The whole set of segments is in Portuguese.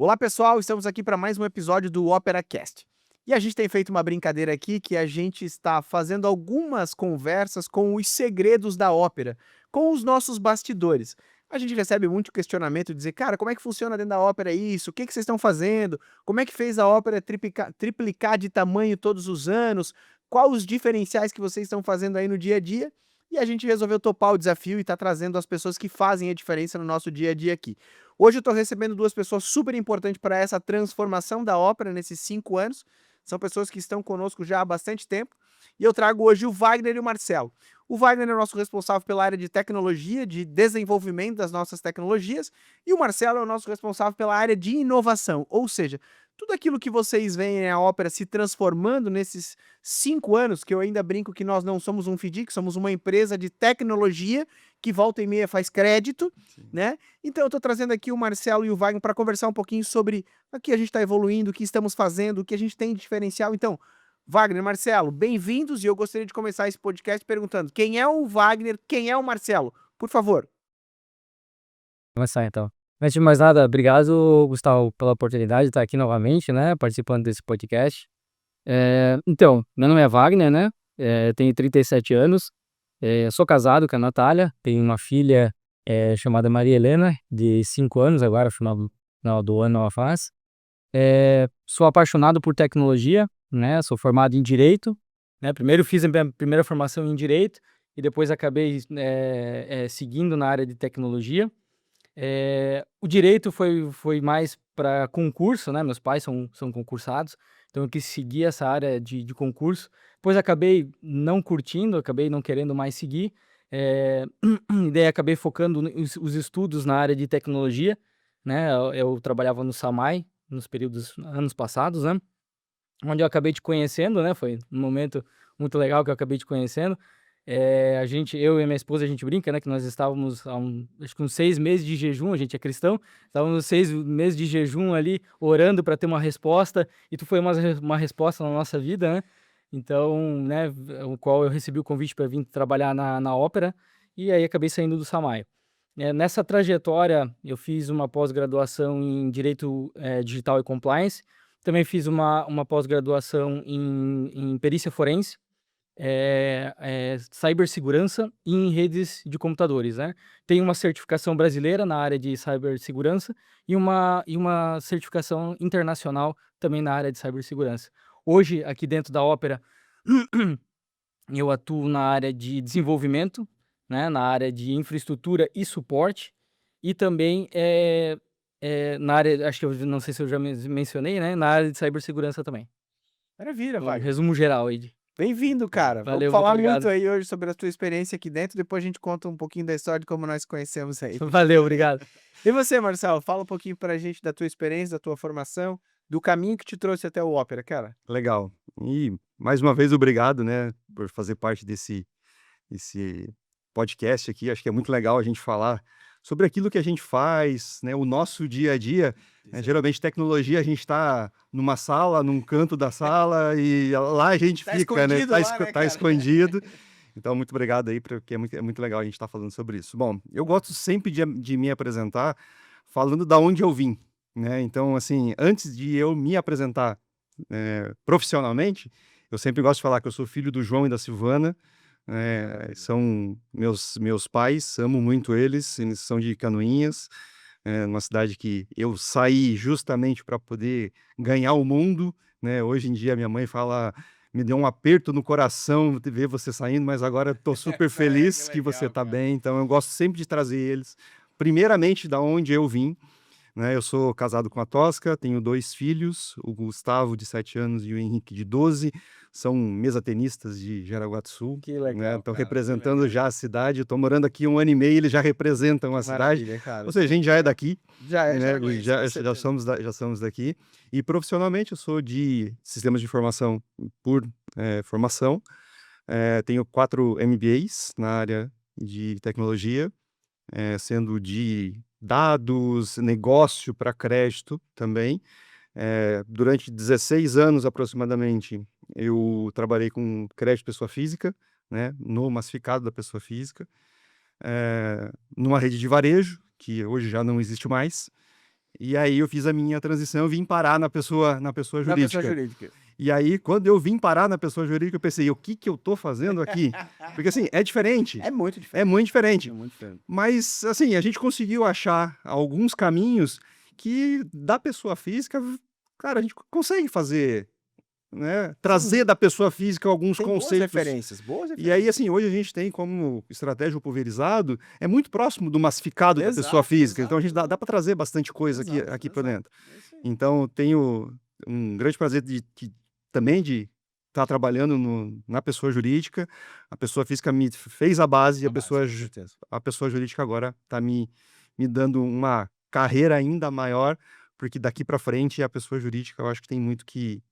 Olá pessoal, estamos aqui para mais um episódio do OperaCast. E a gente tem feito uma brincadeira aqui que a gente está fazendo algumas conversas com os segredos da ópera, com os nossos bastidores. A gente recebe muito questionamento de dizer, cara, como é que funciona dentro da ópera isso? O que vocês estão fazendo? Como é que fez a ópera triplicar de tamanho todos os anos? Quais os diferenciais que vocês estão fazendo aí no dia a dia? E a gente resolveu topar o desafio e está trazendo as pessoas que fazem a diferença no nosso dia a dia aqui. Hoje eu estou recebendo duas pessoas super importantes para essa transformação da ópera nesses 5 anos. São pessoas que estão conosco já há bastante tempo. E eu trago hoje o Wagner e o Marcelo. O Wagner é o nosso responsável pela área de tecnologia, de desenvolvimento das nossas tecnologias, e o Marcelo é o nosso responsável pela área de inovação, ou seja, tudo aquilo que vocês veem a ópera se transformando nesses 5 anos, que eu ainda brinco que nós não somos um FDIC, somos uma empresa de tecnologia que volta e meia faz crédito, né? Então eu estou trazendo aqui o Marcelo e o Wagner para conversar um pouquinho sobre o que a gente está evoluindo, o que estamos fazendo, o que a gente tem de diferencial. Então, Wagner, Marcelo, bem-vindos, e eu gostaria de começar esse podcast perguntando quem é o Wagner, quem é o Marcelo? Por favor. Começar então. Antes de mais nada, obrigado, Gustavo, pela oportunidade de estar aqui novamente, né, participando desse podcast. Então, meu nome é Wagner, né, tenho 37 anos, sou casado com a Natália, tenho uma filha chamada Maria Helena, de 5 anos agora, final do ano ela faz. Sou apaixonado por tecnologia, né, sou formado em Direito, né, primeiro fiz a minha primeira formação em Direito e depois acabei seguindo na área de tecnologia. O direito foi mais para concurso, né, meus pais são concursados, então eu quis seguir essa área de concurso, depois acabei não curtindo, acabei não querendo mais seguir, e daí acabei focando os estudos na área de tecnologia, né, eu trabalhava no SAMAI, nos períodos anos passados, né, onde eu acabei te conhecendo, né, foi um momento muito legal que eu acabei te conhecendo. Eu e a minha esposa, a gente brinca, né, que nós estávamos acho que uns 6 meses de jejum, a gente é cristão, estávamos 6 meses de jejum ali, orando para ter uma resposta, e tu foi uma resposta na nossa vida, né. Então, né, o qual eu recebi o convite para vir trabalhar na ópera, e aí acabei saindo do Samay. Nessa trajetória, eu fiz uma pós-graduação em Direito, Digital e Compliance, também fiz uma pós-graduação em Perícia Forense, cibersegurança e em redes de computadores, né. Tenho uma certificação brasileira na área de cibersegurança e uma certificação internacional também na área de cibersegurança. Hoje, aqui dentro da Ópera, eu atuo na área de desenvolvimento, né, na área de infraestrutura e suporte, e também, na área, acho que eu não sei se eu já mencionei, né, na área de cibersegurança também. Maravilha, Um Wagner. resumo geral aí de Bem-vindo, cara. Vamos valeu, muito falar muito obrigado. aí hoje sobre a tua experiência aqui dentro, depois a gente conta um pouquinho da história de como nós conhecemos aí. Valeu, obrigado. E você, Marcelo, fala um pouquinho pra gente da tua experiência, da tua formação, do caminho que te trouxe até o ópera, cara. Legal. E mais uma vez obrigado, né, por fazer parte desse podcast aqui. Acho que é muito legal a gente falar sobre aquilo que a gente faz, né, o nosso dia a dia. Geralmente tecnologia a gente está numa sala, num canto da sala e lá a gente Tá fica, né, escondido lá, né, tá cara? escondido. Então muito obrigado aí, porque é muito legal a gente estar falando sobre isso. Bom, eu gosto sempre de me apresentar falando da onde eu vim, né. Então, assim, antes de eu me apresentar profissionalmente, eu sempre gosto de falar que eu sou filho do João e da Silvana, são meus pais, amo muito eles são de Canoinhas, numa cidade que eu saí justamente para poder ganhar o mundo, né. Hoje em dia minha mãe fala: "Me deu um aperto no coração de ver você saindo, mas agora estou super feliz que você legal, está cara. bem". Então eu gosto sempre de trazer eles, primeiramente da onde eu vim, né. Eu sou casado com a Tosca, tenho 2 filhos, o Gustavo de 7 anos e o Henrique de 12, são mesa-tenistas de Jaraguá do Sul, Que né, legal, estão cara, que representando legal. já a cidade. Eu tô morando aqui 1 ano e meio, eles já representam a cidade, Maravilha, cara. ou seja, a gente já é daqui, Já né, conheço, com certeza. já somos daqui. E profissionalmente eu sou de sistemas de informação por, formação, tenho 4 MBAs na área de tecnologia, sendo de dados, negócio para crédito também. Durante 16 anos aproximadamente, eu trabalhei com crédito pessoa física, né, no massificado da pessoa física, numa rede de varejo, que hoje já não existe mais. E aí eu fiz a minha transição, vim parar na pessoa Na pessoa jurídica. jurídica. E aí, quando eu vim parar na pessoa jurídica, eu pensei, o que que eu tô fazendo aqui? Porque assim, é diferente. É muito É diferente. muito diferente. É muito diferente. Mas, assim, a gente conseguiu achar alguns caminhos que da pessoa física, cara, a gente consegue fazer, né? Trazer da pessoa física alguns Tem boas conceitos. referências, boas E referências. aí, assim, hoje a gente tem como estratégia o pulverizado, é muito próximo do massificado da pessoa Exato, física. Então a gente exato, dá para trazer bastante coisa exato, aqui para exato. dentro. É isso aí. Então, tenho um grande prazer também de estar trabalhando na pessoa jurídica. A pessoa física me fez a base, Com certeza. a pessoa jurídica agora está me dando uma carreira ainda maior, porque daqui para frente a pessoa jurídica eu acho que tem muito que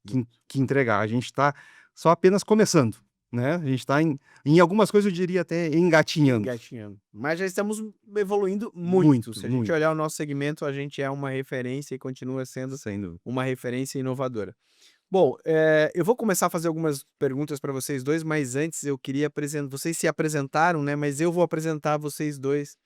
entregar. A gente está só apenas começando, né? A gente está em algumas coisas, eu diria até engatinhando. Engatinhando. Mas já estamos evoluindo muito. Muito, Se a gente muito. olhar o nosso segmento, a gente é uma referência e continua sendo Sendo. uma referência inovadora. Bom, eu vou começar a fazer algumas perguntas para vocês dois, mas antes eu queria apresentar. Vocês se apresentaram, né? Mas eu vou apresentar vocês dois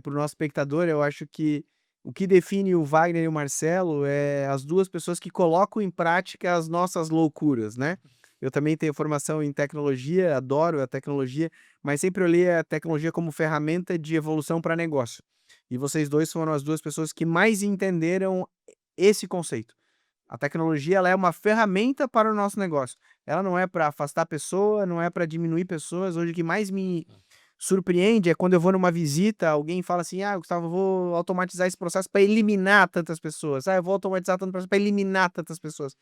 para o nosso espectador. Eu acho que o que define o Wagner e o Marcelo é as duas pessoas que colocam em prática as nossas loucuras, né? Eu também tenho formação em tecnologia, adoro a tecnologia, mas sempre olhei a tecnologia como ferramenta de evolução para negócio. E vocês dois foram as duas pessoas que mais entenderam esse conceito. A tecnologia ela é uma ferramenta para o nosso negócio. Ela não é para afastar a pessoa, não é para diminuir pessoas. Hoje o que mais me surpreende é quando eu vou numa visita, alguém fala assim: "Ah, Gustavo, eu vou automatizar esse processo para eliminar tantas pessoas. Ah, eu vou automatizar tanto processo para eliminar tantas pessoas".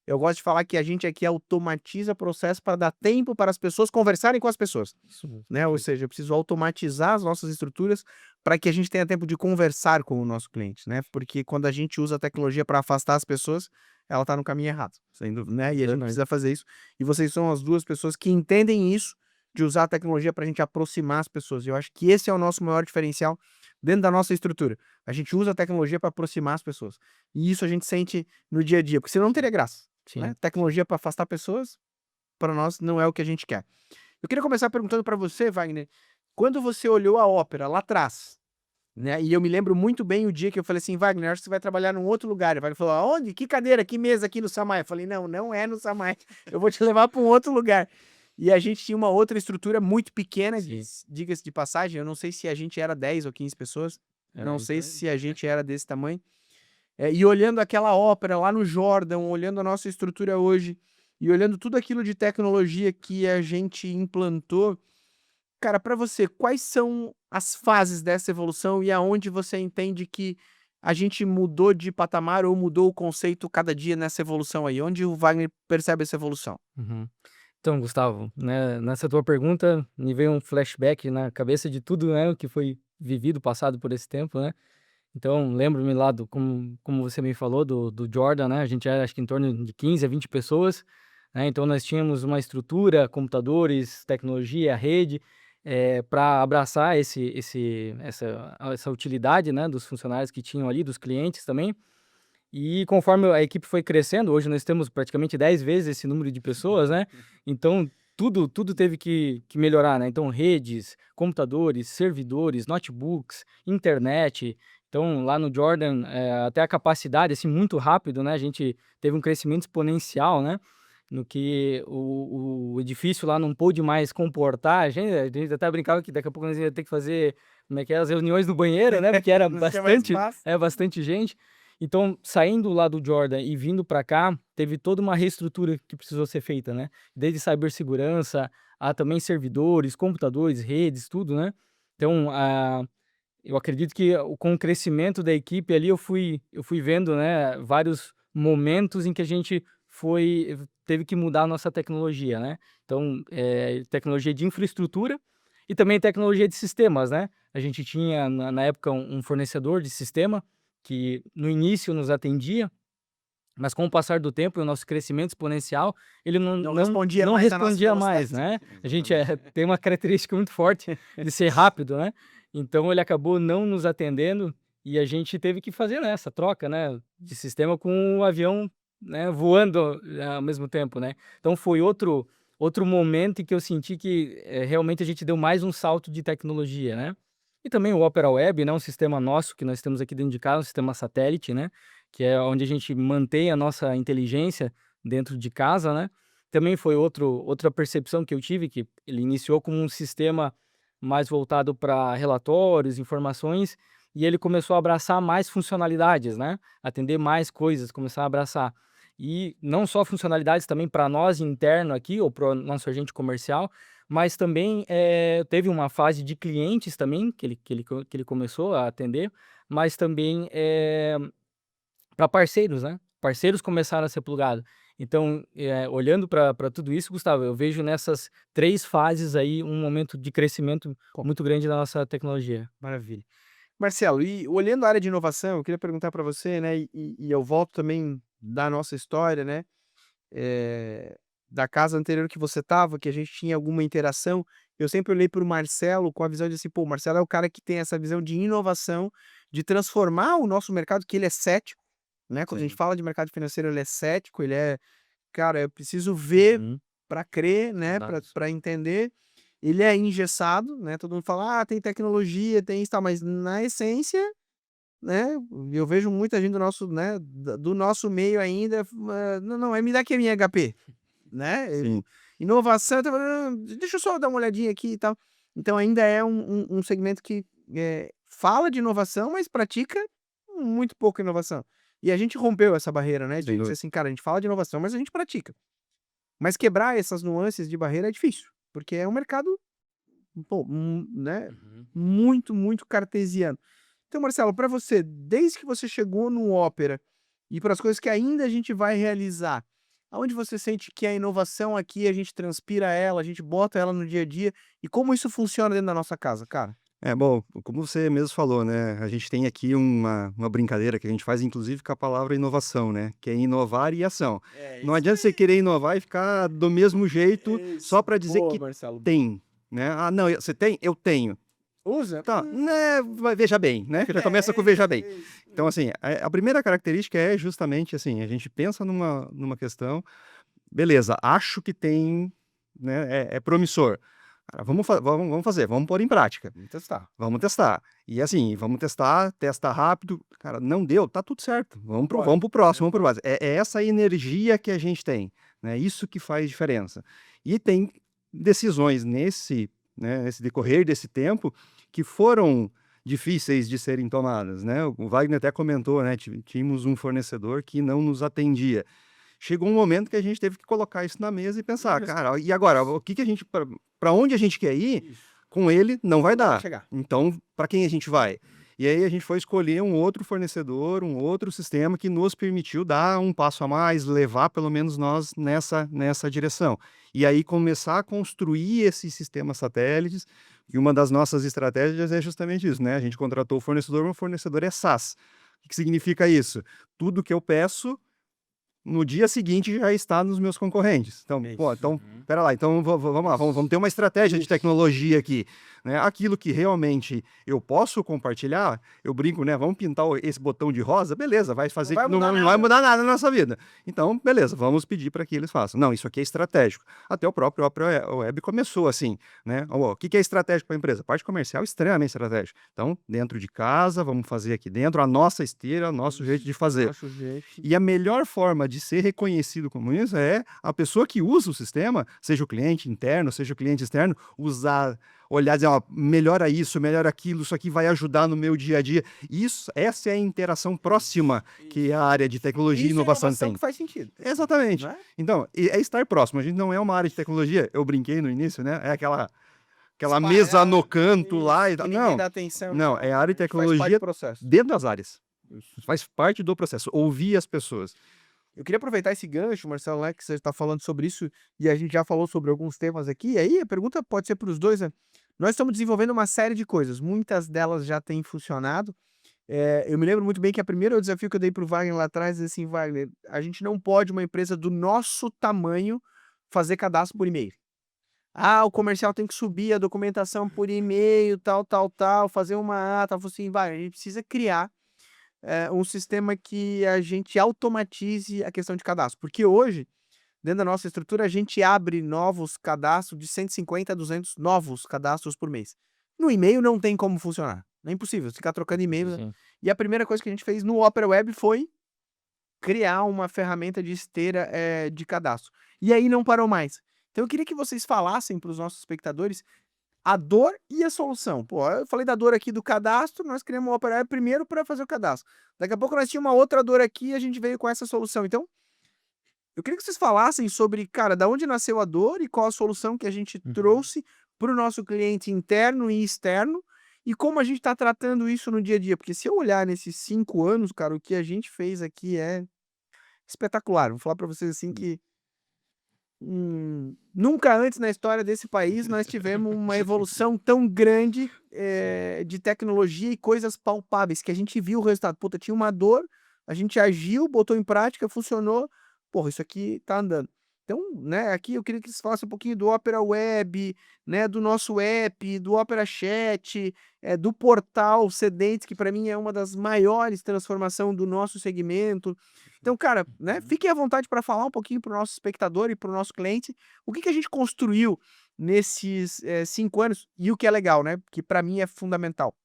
Eu gosto de falar que a gente aqui automatiza processo para dar tempo para as pessoas conversarem com as pessoas, Isso mesmo. né? Ou seja, eu preciso automatizar as nossas estruturas para que a gente tenha tempo de conversar com o nosso cliente, né? Porque quando a gente usa a tecnologia para afastar as pessoas, ela está no caminho errado, Sem dúvida. né? E a gente Verdade. precisa fazer isso. E vocês são as duas pessoas que entendem isso, de usar a tecnologia para a gente aproximar as pessoas. Eu acho que esse é o nosso maior diferencial dentro da nossa estrutura. A gente usa a tecnologia para aproximar as pessoas. E isso a gente sente no dia a dia, porque senão não teria graça, né? Sim. Tecnologia para afastar pessoas, para nós não é o que a gente quer. Eu queria começar perguntando para você, Wagner, quando você olhou a ópera lá atrás, né? E eu me lembro muito bem o dia que eu falei assim: Wagner, acho que você vai trabalhar num outro lugar. O Wagner falou: aonde? Que cadeira? Que mesa aqui no Samay? Eu falei: não, não é no Samay. Eu vou te levar para um outro lugar. E a gente tinha uma outra estrutura muito pequena, Sim. diga-se de passagem. Eu não sei se a gente era 10 ou 15 pessoas. Não sei se a gente era desse tamanho. E olhando aquela ópera lá no Jordan, olhando a nossa estrutura hoje, e olhando tudo aquilo de tecnologia que a gente implantou, cara, para você, quais são as fases dessa evolução e aonde você entende que a gente mudou de patamar ou mudou o conceito cada dia nessa evolução aí? Onde o Wagner percebe essa evolução? Uhum. Então, Gustavo, né, nessa tua pergunta me veio um flashback na cabeça de tudo, né, o que foi vivido, passado por esse tempo, né? Então, lembro-me lá como você me falou, do Jordan, né? A gente era, acho que em torno de 15 a 20 pessoas, né? Então, nós tínhamos uma estrutura, computadores, tecnologia, rede, para abraçar essa utilidade, né, dos funcionários que tinham ali, dos clientes também. E conforme a equipe foi crescendo, hoje nós temos praticamente 10 vezes esse número de pessoas, né? Então, tudo teve que melhorar, né? Então, redes, computadores, servidores, notebooks, internet. Então, lá no Jordan, até a capacidade, assim, muito rápido, né? A gente teve um crescimento exponencial, né? No que o edifício lá não pôde mais comportar. A gente até brincava que daqui a pouco nós ia ter que fazer, como é que é, as reuniões no banheiro, né? Porque era Não tinha mais bastante, espaço. bastante gente. Então, saindo lá do Jordan e vindo para cá, teve toda uma reestrutura que precisou ser feita, né? Desde cibersegurança, a também servidores, computadores, redes, tudo, né? Então, eu acredito que com o crescimento da equipe ali, eu fui vendo, né, vários momentos em que a gente teve que mudar a nossa tecnologia, né? Então, tecnologia de infraestrutura e também tecnologia de sistemas, né? A gente tinha, na época, um fornecedor de sistema que no início nos atendia, mas com o passar do tempo e o nosso crescimento exponencial, ele Não respondia não mais à nossa respondia mais, velocidade. né? A gente tem uma característica muito forte de ser rápido, né? Então ele acabou não nos atendendo e a gente teve que fazer, né, essa troca, né, de sistema com o avião, né, voando ao mesmo tempo, né? Então foi outro momento em que eu senti que realmente a gente deu mais um salto de tecnologia, né? E também o Opera Web, né, um sistema nosso que nós temos aqui dentro de casa, um sistema satélite, né, que é onde a gente mantém a nossa inteligência dentro de casa, né. Também foi outra percepção que eu tive, que ele iniciou como um sistema mais voltado para relatórios, informações, e ele começou a abraçar mais funcionalidades, né, atender mais coisas, começar a abraçar. E não só funcionalidades também para nós interno aqui ou para o nosso agente comercial, mas também, teve uma fase de clientes também que ele começou a atender, mas também, para parceiros, né. Parceiros começaram a ser plugados. Então, olhando para tudo isso, Gustavo, eu vejo nessas 3 fases aí um momento de crescimento Co muito grande da nossa tecnologia. Maravilha. Marcelo, e olhando a área de inovação, eu queria perguntar para você, né, e eu volto também da nossa história, né, eh, da casa anterior que você estava, que a gente tinha alguma interação, eu sempre olhei para o Marcelo com a visão de assim: "Pô, o Marcelo é o cara que tem essa visão de inovação, de transformar o nosso mercado", que ele é cético, né, quando a gente Sim. fala de mercado financeiro, ele é cético, ele é: "Cara, eu preciso ver Uhum. para crer, né, para Dados. pra entender". Ele é engessado, né, todo mundo fala: "Ah, tem tecnologia, tem isso, tal", mas na essência, né, eu vejo muita gente do nosso, né, do nosso meio ainda, "Não, não, me dá aqui a minha HP", né, Sim. inovação, tá, deixa eu só dar uma olhadinha aqui e tal. Então ainda é um segmento que, fala de inovação, mas pratica muito pouca inovação. E a gente rompeu essa barreira, né, de Sem dizer dúvida. assim: "Cara, a gente fala de inovação, mas a gente pratica". Mas quebrar essas nuances de barreira é difícil, porque é um mercado, pô, né, Uhum. muito, muito cartesiano. Então, Marcelo, para você, desde que você chegou no Opera e para as coisas que ainda a gente vai realizar, aonde você sente que a inovação aqui a gente transpira ela, a gente bota ela no dia a dia e como isso funciona dentro da nossa casa, cara? É, bom, como você mesmo falou, né, a gente tem aqui uma brincadeira que a gente faz inclusive com a palavra inovação, né, que é inovar e ação. É Não isso adianta você aí. querer inovar e ficar do mesmo jeito É só isso. para dizer Boa, que Marcelo. tem, né. "Ah, não, você tem? Eu tenho". Usa? Tá, né, vai veja bem, né, que já começa com É veja isso, bem. é isso. Então assim, a primeira característica é justamente assim, a gente pensa numa questão, beleza, acho que tem, né, é promissor. Cara, vamos fazer, vamos pôr em prática. Vamos testar. Vamos testar. E assim, vamos testar, testa rápido. Cara, não deu, tá tudo certo. Vambora. Vamos pro próximo, vamos pro próximo. É essa energia que a gente tem, né? Isso que faz diferença. E tem decisões nesse decorrer desse tempo que foram difíceis de serem tomadas, né? O Wagner até comentou, né? Tínhamos um fornecedor que não nos atendia. Chegou um momento que a gente teve que colocar isso na mesa e pensar, cara, e agora, o que que a gente, para onde a gente quer ir, Isso. com ele não vai Não dá pra dar. chegar. Então, para quem a gente vai? E aí a gente foi escolher um outro fornecedor, um outro sistema que nos permitiu dar um passo a mais, levar pelo menos nós nessa direção. E aí começar a construir esses sistemas satélites. E uma das nossas estratégias é justamente isso, né? A gente contratou o fornecedor é SaaS. O que significa isso? Tudo que eu peço no dia seguinte já está nos meus concorrentes. Então, É pô, isso. então, espera lá, então vamos lá, vamos ter uma estratégia de tecnologia aqui, né? Aquilo que realmente eu posso compartilhar, eu brinco, né? Vamos pintar esse botão de rosa, beleza, vai Não fazer vai que não, mudar não vai nada. mudar nada na nossa vida. Então, beleza, vamos pedir para que eles façam. Não, isso aqui é estratégico. Até o próprio Opera Web começou assim, né? Ó, o que que é estratégico para a empresa? Parte comercial extremamente estratégico. Então, dentro de casa, vamos fazer aqui dentro a nossa esteira, o nosso jeito de fazer. Acho jeito. E a melhor forma de ser reconhecido como isso é a pessoa que usa o sistema, seja o cliente interno, seja o cliente externo, usar, olhar e dizer, ó, melhora isso, melhora aquilo, isso aqui vai ajudar no meu dia a dia. Essa é a interação próxima que a área de tecnologia e Isso é inovação inovação tem. que faz sentido, Exatamente. né? Então, é estar próximo. A gente não é uma área de tecnologia, eu brinquei no início, né? É aquela mesa no Espalhar, canto lá isso, e que tal. ninguém Não, dá atenção, não, não. é a área A de gente faz parte do tecnologia processo. dentro das áreas. Isso. Faz parte do processo, ouvir as pessoas. Eu queria aproveitar esse gancho, Marcelo, né, que você está falando sobre isso, e a gente já falou sobre alguns temas aqui, e aí a pergunta pode ser para os dois, né? Nós estamos desenvolvendo uma série de coisas, muitas delas já têm funcionado. Eu me lembro muito bem que a primeiro desafio que eu dei para o Wagner lá atrás é assim: Wagner, a gente não pode, uma empresa do nosso tamanho, fazer cadastro por e-mail. Ah, o comercial tem que subir a documentação por e-mail, tal, tal, tal, fazer uma ata. Eu falei assim: vai, a gente precisa criar um sistema que a gente automatize a questão de cadastro. Porque hoje, dentro da nossa estrutura, a gente abre novos cadastros de 150 a 200 novos cadastros por mês. No e-mail não tem como funcionar. É impossível ficar trocando e-mail. Sim. E a primeira coisa que a gente fez no Opera Web foi criar uma ferramenta de esteira de cadastro. E aí não parou mais. Então eu queria que vocês falassem para os nossos espectadores a dor e a solução. Pô, eu falei da dor aqui do cadastro, nós criamos o Opera Web primeiro para fazer o cadastro. Daqui a pouco nós tínhamos uma outra dor aqui e a gente veio com essa solução. Então, eu queria que vocês falassem sobre, cara, da onde nasceu a dor e qual a solução que a gente trouxe para o nosso cliente interno e externo e como a gente está tratando isso no dia a dia. Porque se eu olhar nesses 5 anos, cara, o que a gente fez aqui é espetacular. Vou falar para vocês assim que nunca antes na história desse país nós tivemos uma evolução tão grande de tecnologia e coisas palpáveis, que a gente viu o resultado. Puta, tinha uma dor, a gente agiu, botou em prática, funcionou. Porra, isso aqui tá andando. Então, né, aqui eu queria que vocês falassem um pouquinho do Opera Web, né, do nosso app, do Opera Chat, do portal Sedentes, que para mim é uma das maiores transformações do nosso segmento. Então, cara, né, fiquem à vontade para falar um pouquinho para o nosso espectador e para o nosso cliente o que a gente construiu nesses 5 anos e o que é legal, né, que para mim é fundamental.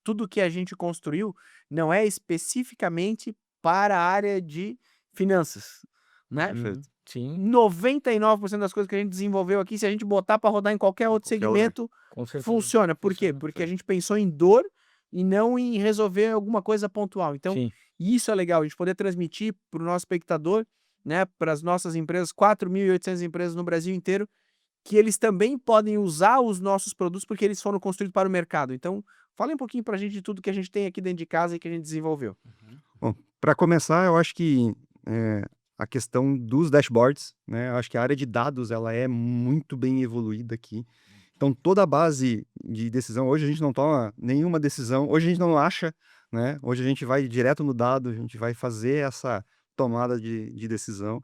Tudo que a gente construiu não é especificamente para a área de finanças, né? Perfeito. Sim, 99% das coisas que a gente desenvolveu aqui, se a gente botar para rodar em qualquer outro Qualquer lugar. segmento, com certeza. funciona. Por quê? Funciona. Porque a gente pensou em dor e não em resolver alguma coisa pontual. Então, Sim. isso é legal, a gente poder transmitir para o nosso espectador, né, para as nossas empresas, 4.800 empresas no Brasil inteiro, que eles também podem usar os nossos produtos porque eles foram construídos para o mercado. Então, fala um pouquinho para a gente de tudo que a gente tem aqui dentro de casa e que a gente desenvolveu. Bom, para começar, eu acho que a questão dos dashboards, né? Eu acho que a área de dados ela é muito bem evoluída aqui. Então, toda a base de decisão, hoje a gente não toma nenhuma decisão, hoje a gente não acha, né? Hoje a gente vai direto no dado, a gente vai fazer essa tomada de decisão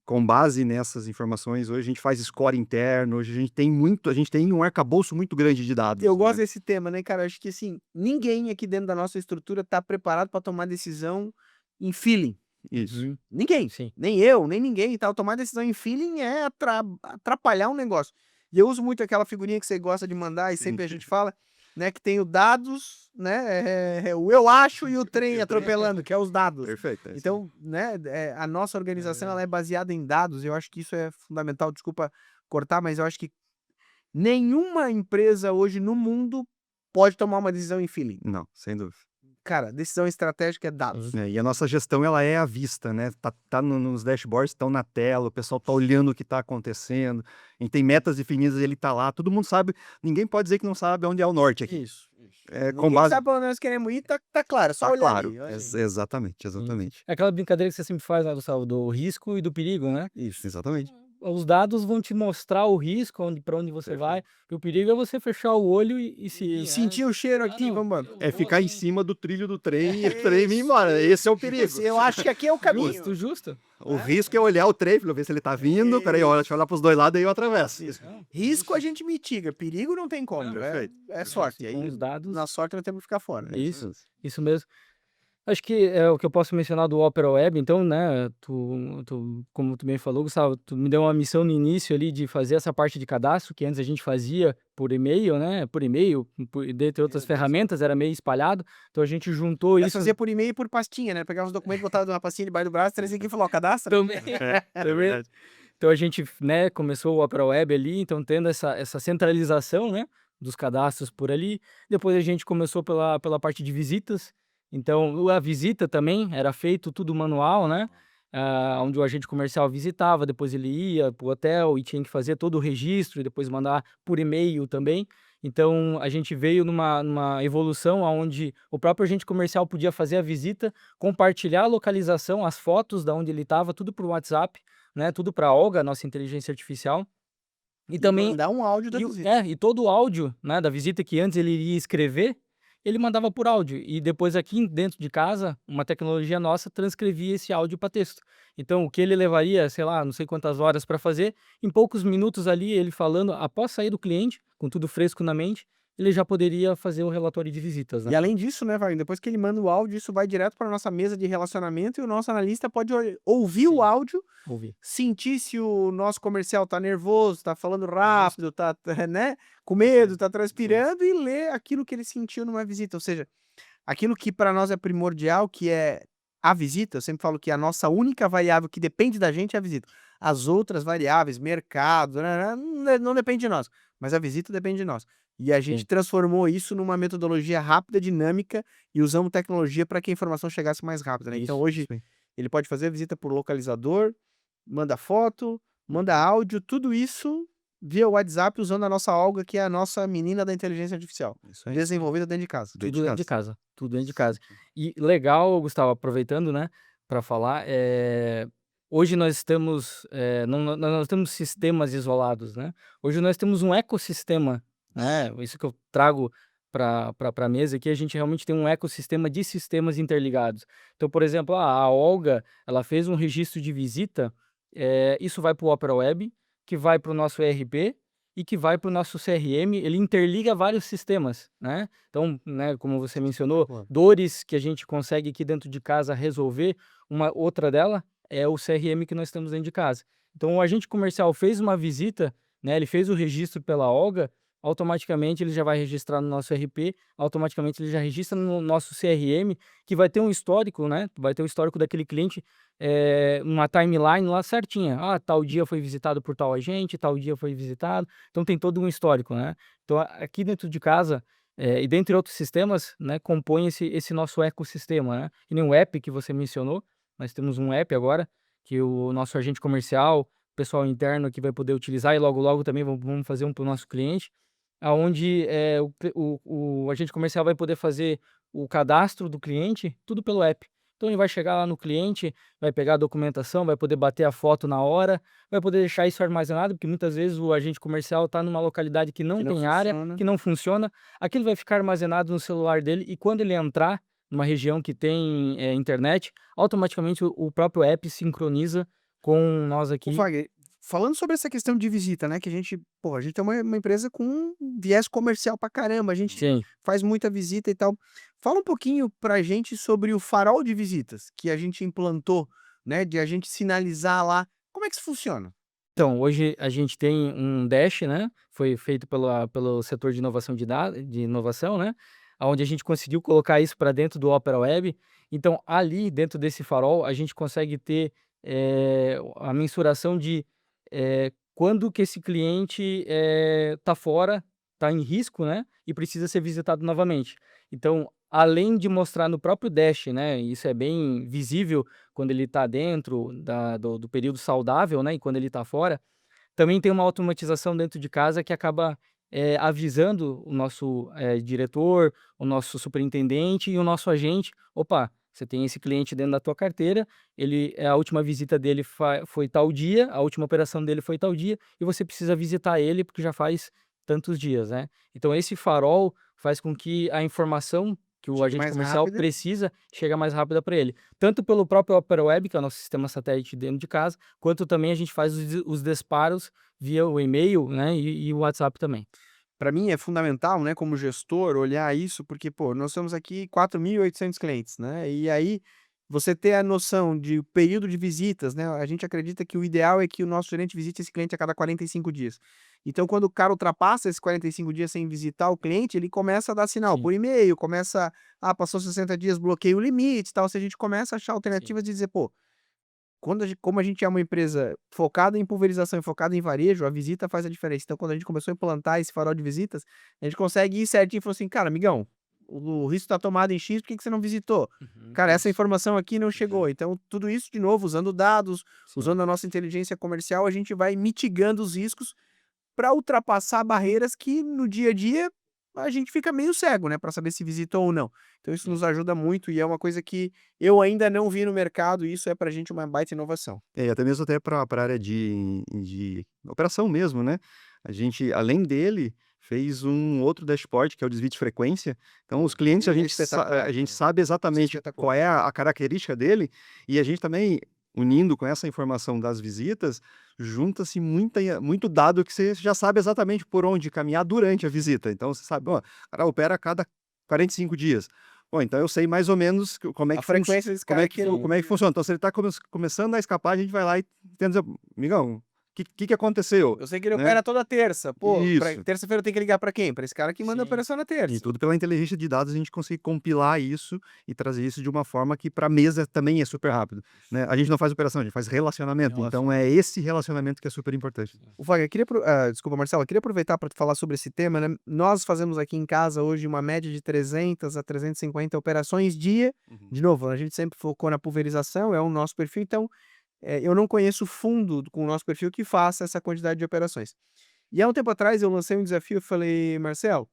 com base nessas informações. Hoje a gente faz score interno, hoje a gente tem um arcabouço muito grande de dados. Eu gosto né? desse tema, né, cara? Eu acho que assim, ninguém aqui dentro da nossa estrutura está preparado para tomar decisão em feeling. Isso. Ninguém. Sim. Nem eu, nem ninguém e tal. Tomar decisão em feeling é atrapalhar um negócio. E eu uso muito aquela figurinha que você gosta de mandar e sempre a gente fala, né? Que tem o dados, né? O eu acho e o trem atropelando, que é os dados. Perfeito. é isso. Então, né? A nossa organização ela é baseada em dados. Eu acho que isso é fundamental. Desculpa cortar, mas eu acho que nenhuma empresa hoje no mundo pode tomar uma decisão em feeling. Não, sem dúvida. Cara, decisão estratégica é dados. E a nossa gestão ela é à vista, né? Tá nos dashboards, estão na tela, o pessoal tá olhando o que tá acontecendo. A gente tem metas definidas, ele tá lá. Todo mundo sabe, ninguém pode dizer que não sabe onde é o norte aqui. Isso. Com Ninguém base. sabe pra onde nós queremos ir, tá claro, é só Tá olhar claro. ali, olha aí. Exatamente. É aquela brincadeira que você sempre faz, né, Gustavo, do risco e do perigo, né? Isso, exatamente. Os dados vão te mostrar o risco, para onde você vai. E o perigo é você fechar o olho e se E sentir o cheiro aqui, vamos embora. É ficar em cima do trilho do trem e o trem vir embora. Esse é o perigo. Eu acho que aqui é o caminho. Justo. O risco é olhar o trem, ver se ele tá vindo. Peraí, deixa eu olhar pros dois lados e eu atravesso. Risco a gente mitiga, perigo não tem como. Perfeito. É sorte. E Com aí, os dados. na sorte, nós temos que ficar fora. né? Isso mesmo. Acho que é o que eu posso mencionar do Opera Web, então, né, como tu bem falou, Gustavo, tu me deu uma missão no início ali de fazer essa parte de cadastro, que antes a gente fazia por e-mail, né, dentre outras ferramentas, era meio espalhado, então a gente juntou Isso isso fazia por e-mail e por pastinha, né? Pegava os documentos, botava numa pastinha debaixo do braço, trazia aqui e falou, ó, cadastra. também. É verdade. Então a gente, né, começou o Opera Web ali, então tendo essa centralização, né, dos cadastros por ali. Depois a gente começou pela parte de visitas. Então a visita também era feito tudo manual, né? Onde o agente comercial visitava, depois ele ia para o hotel e tinha que fazer todo o registro e depois mandar por e-mail também. Então a gente veio numa evolução onde o próprio agente comercial podia fazer a visita, compartilhar a localização, as fotos da onde ele estava, tudo por WhatsApp, né? Tudo para a Olga, nossa inteligência artificial. E também Mandar um áudio da visita. e todo o áudio, né, da visita que antes ele iria escrever, ele mandava por áudio. E depois aqui dentro de casa, uma tecnologia nossa transcrevia esse áudio para texto. Então o que ele levaria, sei lá, não sei quantas horas para fazer, em poucos minutos ali ele falando, após sair do cliente, com tudo fresco na mente, ele já poderia fazer o relatório de visitas, né? E além disso, né, Wagner, depois que ele manda o áudio, isso vai direto para nossa mesa de relacionamento e o nosso analista pode ouvir o Sim. áudio, Ouvir. sentir se o nosso comercial tá nervoso, tá falando rápido, tá, né, com medo, tá transpirando e ler aquilo que ele sentiu numa visita. Ou seja, aquilo que para nós é primordial, que é a visita, eu sempre falo que a nossa única variável que depende da gente é a visita. As outras variáveis, mercado, não depende de nós, mas a visita depende de nós. E a gente Sim. transformou isso numa metodologia rápida, dinâmica e usamos tecnologia para que a informação chegasse mais rápido, né? Então Isso. hoje Sim. ele pode fazer a visita por localizador, manda foto, manda áudio, tudo isso via WhatsApp usando a nossa Olga, que é a nossa menina da inteligência artificial, Isso aí. desenvolvida dentro de casa. Dentro Tudo de dentro de casa. casa, tudo dentro de casa. E legal, Gustavo, aproveitando, né, para falar, hoje nós temos, nós temos sistemas isolados, né? Hoje nós temos um ecossistema, né? Isso que eu trago para a mesa aqui, a gente realmente tem um ecossistema de sistemas interligados. Então, por exemplo, a Olga, ela fez um registro de visita, isso vai para o Opera Web, que vai para o nosso ERP e que vai para o nosso CRM, ele interliga vários sistemas, né? Então, né, como você mencionou, Boa. dores que a gente consegue aqui dentro de casa resolver, uma outra dela é o CRM que nós temos dentro de casa. Então, o agente comercial fez uma visita, né, ele fez o registro pela Olga, automaticamente ele já vai registrar no nosso RP, automaticamente ele já registra no nosso CRM, que vai ter um histórico, né? Vai ter o histórico daquele cliente, uma timeline lá certinha. Ah, tal dia foi visitado por tal agente, tal dia foi visitado. Então tem todo um histórico, né? Então aqui dentro de casa, e dentre outros sistemas, né, compõe esse nosso ecossistema, né? E nem o app que você mencionou, nós temos um app agora, que o nosso agente comercial, o pessoal interno aqui vai poder utilizar e logo logo também vamos fazer um para o nosso cliente, aonde o agente comercial vai poder fazer o cadastro do cliente, tudo pelo app. Então ele vai chegar lá no cliente, vai pegar a documentação, vai poder bater a foto na hora, vai poder deixar isso armazenado, porque muitas vezes o agente comercial está numa localidade que não Que não tem área, funciona. que não funciona, aquilo vai ficar armazenado no celular dele e quando ele entrar numa região que tem internet, automaticamente o próprio app sincroniza com nós Ô, aqui. Fagner, falando sobre essa questão de visita, né, que a gente é uma empresa com um viés comercial pra caramba, a gente Sim. faz muita visita e tal. Fala um pouquinho pra gente sobre o farol de visitas que a gente implantou, né, de a gente sinalizar lá. Como é que isso funciona? Então, hoje a gente tem um dash, né, foi feito pelo setor de inovação de inovação, né, aonde a gente conseguiu colocar isso para dentro do Opera Web. Então, ali dentro desse farol, a gente consegue ter, a mensuração de, quando que esse cliente, tá fora, tá em risco, né, e precisa ser visitado novamente. Então, além de mostrar no próprio dash, né, isso é bem visível quando ele está dentro do período saudável, né, e quando ele está fora, também tem uma automatização dentro de casa que acaba, avisando o nosso, diretor, o nosso superintendente e o nosso agente: "Opa, você tem esse cliente dentro da tua carteira, a última visita dele foi tal dia, a última operação dele foi tal dia, e você precisa visitar ele porque já faz tantos dias", né. Então esse farol faz com que a informação que o Chegue agente mais comercial rápida. precisa chega mais rápida para ele. Tanto pelo próprio Opera Web, que é o nosso sistema satélite dentro de casa, quanto também a gente faz os disparos via o e-mail, né, e o WhatsApp também. Para mim é fundamental, né, como gestor, olhar isso, porque, pô, nós temos aqui 4.800 clientes, né? E aí você ter a noção de período de visitas, né? A gente acredita que o ideal é que o nosso gerente visite esse cliente a cada 45 dias. Então, quando o cara ultrapassa esses 45 dias sem visitar o cliente, ele começa a dar sinal Sim, por e-mail, começa, passou 60 dias, bloqueia o limite, e tal. Se a gente começa a achar sim. alternativas de dizer, pô, como a gente é uma empresa focada em pulverização e focada em varejo, a visita faz a diferença. Então, quando a gente começou a implantar esse farol de visitas, a gente consegue ir certinho e falar assim: "Cara, amigão, o risco está tomado em X, por que que você não visitou? Uhum, Cara, essa isso. informação aqui não chegou". Então, tudo isso, de novo, usando dados, Sim. usando a nossa inteligência comercial, a gente vai mitigando os riscos para ultrapassar barreiras que no dia a dia a gente fica meio cego, né, para saber se visitou ou não. Então isso Sim. nos ajuda muito e é uma coisa que eu ainda não vi no mercado e isso é pra gente uma baita inovação. É, até mesmo até para a área de operação mesmo, né. A gente, além dele, fez um outro dashboard, que é o desvio de frequência. Então os clientes, Espetacular, a gente cara. sabe Isso é exatamente qual espetacular. é a característica dele, e a gente também unindo com essa informação das visitas, junta-se muito dado que você já sabe exatamente por onde caminhar durante a visita. Então, você sabe, ó, o cara opera a cada 45 dias. Bom, então eu sei mais ou menos como é A que frequência desse como cara é que, que ele... como é que funciona. Então, se ele está começando a escapar, a gente vai lá e tenta dizer, amigão, o que aconteceu? Eu sei que ele Né? opera toda terça. Pô, Isso. terça-feira eu tenho que ligar pra quem? Pra esse cara que manda a Sim. operação na terça. E tudo pela inteligência de dados a gente consegue compilar isso e trazer isso de uma forma que para a mesa também é super rápido, né? A gente não faz operação, a gente faz relacionamento. Então é esse relacionamento que é super importante. O Wagner, desculpa, Marcelo, eu queria aproveitar para falar sobre esse tema, né? Nós fazemos aqui em casa hoje uma média de 300 a 350 operações dia. De novo, a gente sempre focou na pulverização, é o nosso perfil, então eu não conheço fundo com o nosso perfil que faça essa quantidade de operações. E há um tempo atrás eu lancei um desafio e falei, Marcelo,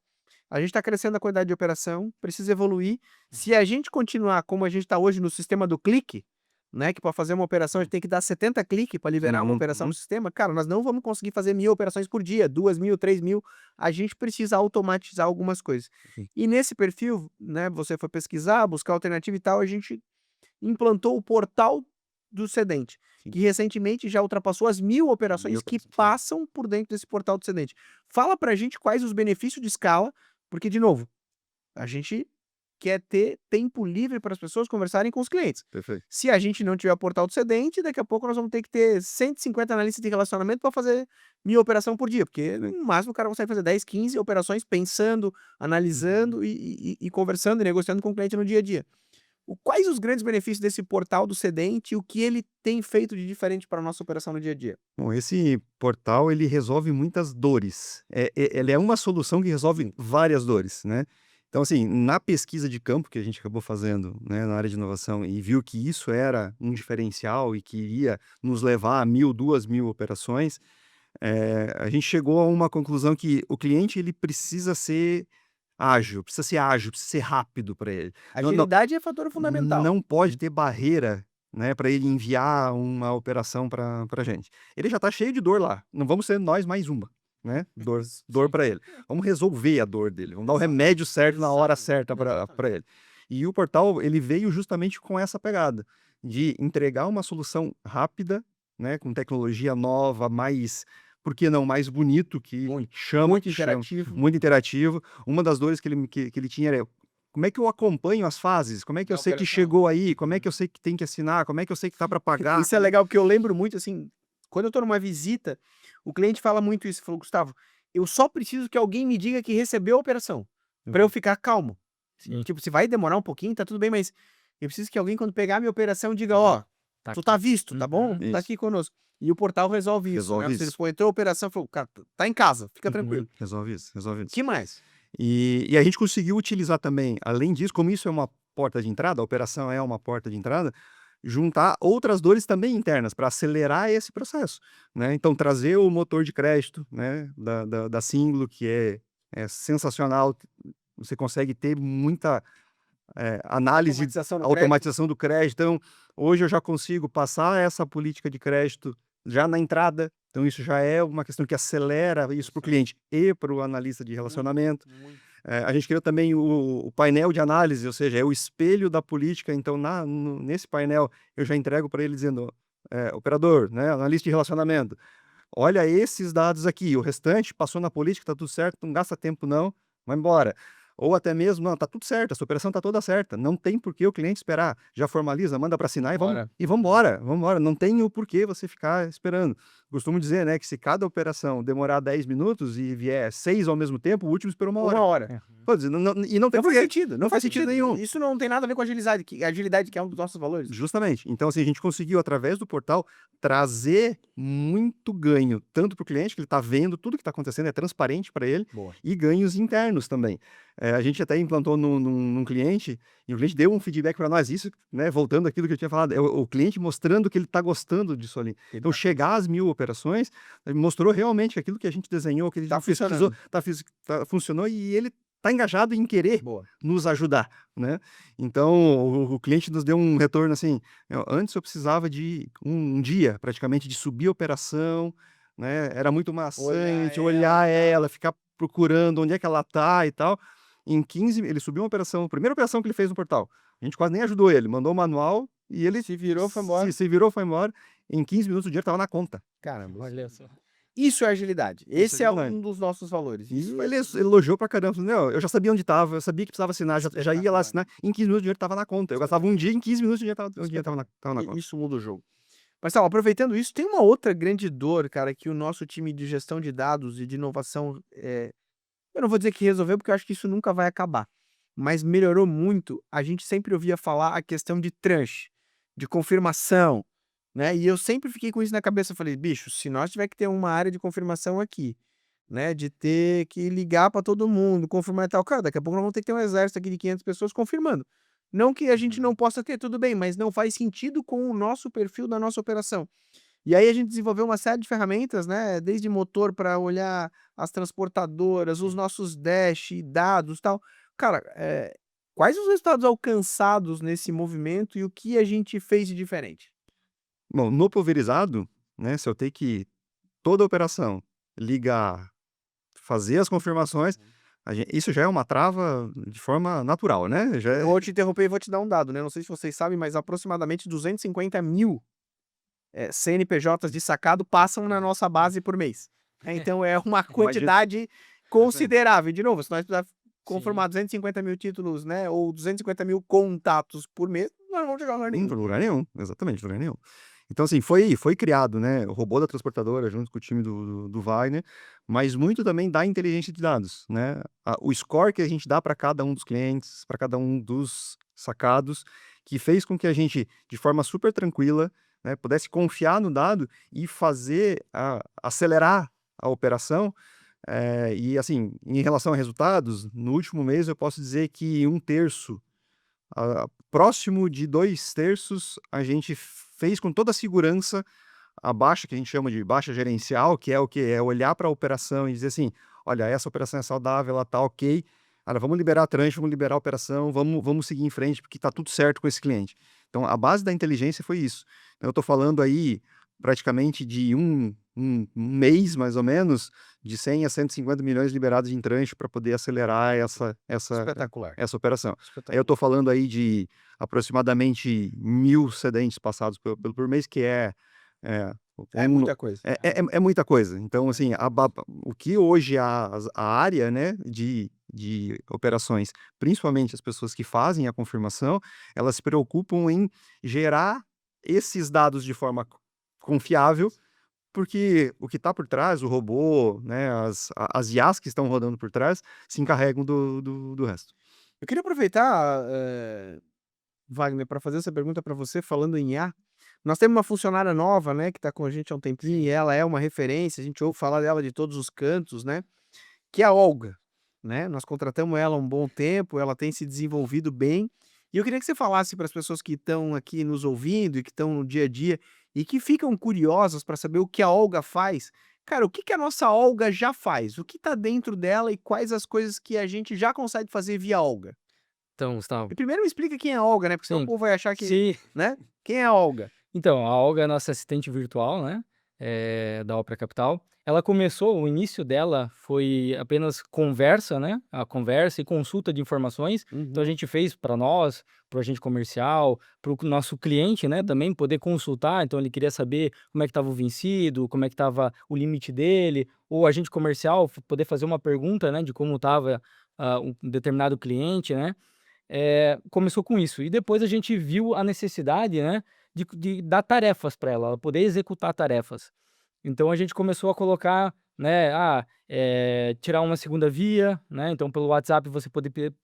a gente está crescendo a quantidade de operação, precisa evoluir. Se a gente continuar como a gente está hoje no sistema do clique, né, que para fazer uma operação a gente tem que dar 70 cliques para liberar uma operação no sistema, cara, nós não vamos conseguir fazer 1.000 operações por dia, 2.000, 3.000, a gente precisa automatizar algumas coisas. Sim. E nesse perfil, né, você foi pesquisar, buscar alternativa e tal, a gente implantou o portal do Cedente, que recentemente já ultrapassou as 1.000 operações que passam por dentro desse portal do Cedente. Fala pra gente quais os benefícios de escala, porque, de novo, a gente quer ter tempo livre para as pessoas conversarem com os clientes. Perfeito. Se a gente não tiver portal do Cedente, daqui a pouco nós vamos ter que ter 150 analistas de relacionamento para fazer 1.000 operações por dia, porque no máximo o cara consegue fazer 10, 15 operações pensando, analisando e conversando e negociando com o cliente no dia a dia. Quais os grandes benefícios desse portal do Cedente e o que ele tem feito de diferente para a nossa operação no dia a dia? Bom, esse portal ele resolve muitas dores. Ele é uma solução que resolve várias dores, né? Então, assim, na pesquisa de campo que a gente acabou fazendo, né, na área de inovação e viu que isso era um diferencial e que iria nos levar a 1.000, 2.000 operações, a gente chegou a uma conclusão que o cliente ele precisa ser ágil, precisa ser rápido para ele. Agilidade é fator fundamental. Não pode ter barreira, né, para ele enviar uma operação para a gente. Ele já está cheio de dor lá, não vamos ser nós mais uma, né? Dor para ele. Vamos resolver a dor dele, vamos dar o remédio certo na hora certa para ele. E o portal ele veio justamente com essa pegada de entregar uma solução rápida, né, com tecnologia nova, mais, por que não, mais bonito, que chama, Muito interativo. muito interativo. Uma das dores que ele tinha era como é que eu acompanho as fases? Como é que eu sei que chegou aí? Como é que eu sei que tem que assinar? Como é que eu sei que tá para pagar? Isso é legal, porque eu lembro muito, assim, quando eu tô numa visita, o cliente fala muito isso, falou, Gustavo, eu só preciso que alguém me diga que recebeu a operação, para eu ficar calmo. Sim. Tipo, se vai demorar um pouquinho, tá tudo bem, mas eu preciso que alguém, quando pegar a minha operação, diga, ó, tu tá visto, tá bom? Tá Isso. aqui conosco. E o portal resolve isso. Resolve Né? isso. Se ele for, entrou a operação, falou, cara, tá em casa, fica tranquilo. Resolve isso. Que mais? E a gente conseguiu utilizar também, além disso, como isso é uma porta de entrada, a operação é uma porta de entrada, juntar outras dores também internas para acelerar esse processo, né? Então, trazer o motor de crédito, né, da Símbolo, que é sensacional, você consegue ter muita análise, automatização do crédito. Então, hoje eu já consigo passar essa política de crédito já na entrada. Então, isso já é uma questão que acelera isso para o cliente e para o analista de relacionamento. A gente criou também o painel de análise, ou seja, é o espelho da política. Então, nesse painel, eu já entrego para ele dizendo, operador, né, analista de relacionamento, olha esses dados aqui, o restante passou na política, tá tudo certo, não gasta tempo não, vai embora. Ou até mesmo, não, tá tudo certo, essa operação tá toda certa, não tem por que o cliente esperar, já formaliza, manda para assinar e vamos embora, não tem o porquê você ficar esperando. Costumo dizer, né, que se cada operação demorar 10 minutos e vier 6 ao mesmo tempo, o último esperou uma hora. Pô, e não tem Não faz sentido. não faz sentido nenhum. Isso não tem nada a ver com agilidade, que é um dos nossos valores. Justamente. Então, assim, a gente conseguiu, através do portal, trazer muito ganho, tanto para o cliente, que ele está vendo tudo que está acontecendo, é transparente para ele, e ganhos internos também. A gente até implantou num cliente, e o cliente deu um feedback para nós, isso, né, voltando àquilo que eu tinha falado, é o cliente mostrando que ele está gostando disso ali. Então, chegar às 1.000 operações, mostrou realmente que aquilo que a gente desenhou, que a gente pesquisou, funcionou, e ele está engajado em querer nos ajudar, né? Então, o cliente nos deu um retorno assim, antes eu precisava de um dia, praticamente, de subir a operação, né? Era muito maçante, olhar ela, ficar procurando onde é que ela está e tal. Em 15, ele subiu uma operação, a primeira operação que ele fez no portal, a gente quase nem ajudou ele, mandou o manual e ele Se virou, foi embora. se virou, foi embora. Em 15 minutos o dinheiro estava na conta. Caramba. Olha só. Isso é agilidade. Isso é Esse é agilidade. um dos nossos valores. E Isso ele elogiou pra caramba. Falou, "Não, eu já sabia onde estava, eu sabia que precisava assinar, já ia lá Espetacular. assinar. Em 15 minutos o dinheiro estava na conta. Eu gastava um dia, em 15 minutos o dinheiro estava na conta. Isso muda o jogo. Mas, tá, aproveitando isso, tem uma outra grande dor, cara, que o nosso time de gestão de dados e de inovação, eu não vou dizer que resolveu, porque eu acho que isso nunca vai acabar, mas melhorou muito. A gente sempre ouvia falar a questão de tranche, de confirmação, né? E eu sempre fiquei com isso na cabeça. Eu falei, bicho, se nós tiver que ter uma área de confirmação aqui, né, de ter que ligar para todo mundo, confirmar e tal, cara, daqui a pouco nós vamos ter que ter um exército aqui de 500 pessoas confirmando. Não que a gente não possa ter, tudo bem, mas não faz sentido com o nosso perfil da nossa operação. E aí a gente desenvolveu uma série de ferramentas, né, desde motor para olhar as transportadoras, os nossos dash, dados, tal. Cara, quais os resultados alcançados nesse movimento e o que a gente fez de diferente? Bom, no pulverizado, né, se eu tenho que toda a operação ligar, fazer as confirmações, isso já é uma trava de forma natural, né? Já Eu vou te interromper e vou te dar um dado, né? Não sei se vocês sabem, mas aproximadamente 250 mil CNPJs de sacado passam na nossa base por mês. Então é uma quantidade considerável. De novo, se nós precisarmos confirmar 250 mil títulos, né, ou 250 mil contatos por mês, nós não vamos chegar a lugar nenhum. Em lugar nenhum, exatamente, lugar nenhum. Então, assim, foi criado, né, o robô da transportadora junto com o time do Wagner, mas muito também da inteligência de dados, né? O score que a gente dá para cada um dos clientes, para cada um dos sacados, que fez com que a gente, de forma super tranquila, né, pudesse confiar no dado e fazer, acelerar a operação. E, assim, em relação a resultados, no último mês eu posso dizer que 1/3, próximo de 2/3, a gente fez com toda a segurança a baixa, que a gente chama de baixa gerencial, que é o quê? É olhar para a operação e dizer assim: olha, essa operação é saudável, ela tá ok. Olha, vamos liberar a tranche, vamos liberar a operação, vamos seguir em frente, porque tá tudo certo com esse cliente. Então, a base da inteligência foi isso. Então, eu estou falando aí praticamente de um mês, mais ou menos, de 100 a 150 milhões liberados em tranche para poder acelerar Espetacular. essa operação. Aí eu Espetacular. estou falando aí de aproximadamente 1.000 sedentes passados por mês, que é É muita coisa. é muita coisa. Então, assim, o que hoje a área, né, de operações, principalmente as pessoas que fazem a confirmação, elas se preocupam em gerar esses dados de forma confiável, porque o que está por trás, o robô, né, as IAs que estão rodando por trás, se encarregam do resto. Eu queria aproveitar, Wagner, para fazer essa pergunta para você, falando em IA. Nós temos uma funcionária nova, né, que está com a gente há um tempinho, e ela é uma referência, a gente ouve falar dela de todos os cantos, né, que é a Olga, né? Nós contratamos ela há um bom tempo, ela tem se desenvolvido bem. E eu queria que você falasse para as pessoas que estão aqui nos ouvindo e que estão no dia a dia e que ficam curiosas para saber o que a Olga faz. Cara, o que que a nossa Olga já faz? O que está dentro dela e quais as coisas que a gente já consegue fazer via Olga? Então, Gustavo. E primeiro me explica quem é a Olga, né? Porque senão o Sim. povo vai achar que, Sim. né? Quem é a Olga? Então, a Olga é nossa assistente virtual, né, da Opera Capital. Ela começou, o início dela foi apenas conversa, né, a conversa e consulta de informações. Então a gente fez para nós, para o agente comercial, para o nosso cliente, né, também poder consultar. Então ele queria saber como é que estava o vencido, como é que estava o limite dele, ou o agente comercial poder fazer uma pergunta, né, de como estava um determinado cliente, né. Começou com isso. E depois a gente viu a necessidade, né, de dar tarefas para ela poder executar tarefas. Então a gente começou a colocar, né, tirar uma segunda via, né, então pelo WhatsApp você poder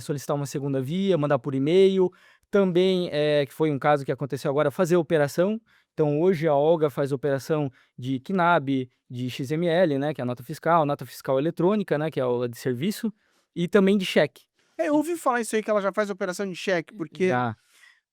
solicitar uma segunda via, mandar por e-mail. Também, que foi um caso que aconteceu agora, fazer operação. Então hoje a Olga faz operação de KNAB, de XML, né, que é a nota fiscal eletrônica, né, que é a de serviço, e também de cheque. Eu ouvi falar isso aí, que ela já faz operação de cheque, porque, Já,